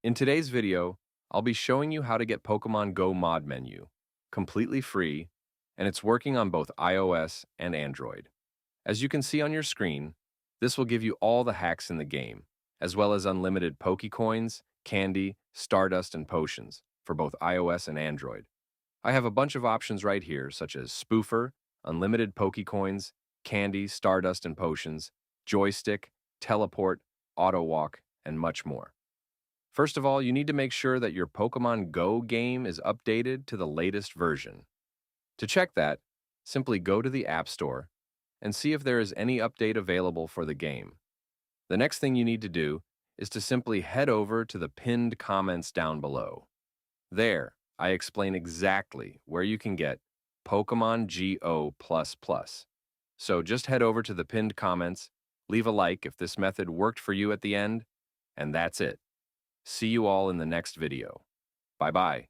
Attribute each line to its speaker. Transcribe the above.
Speaker 1: In today's video, I'll be showing you how to get Pokemon Go mod menu, completely free, and it's working on both iOS and Android. As you can see on your screen, this will give you all the hacks in the game, as well as unlimited Pokecoins, candy, Stardust, and potions for both iOS and Android. I have a bunch of options right here, such as Spoofer, unlimited Pokecoins, candy, Stardust, and potions, Joystick, teleport, auto walk, and much more. First of all, you need to make sure that your Pokemon Go game is updated to the latest version. To check that, simply go to the App Store and see if there is any update available for the game. The next thing you need to do is to simply head over to the pinned comments down below. There, I explain exactly where you can get Pokemon GO++. So just head over to the pinned comments, leave a like if this method worked for you at the end, and that's it. See you all in the next video. Bye-bye.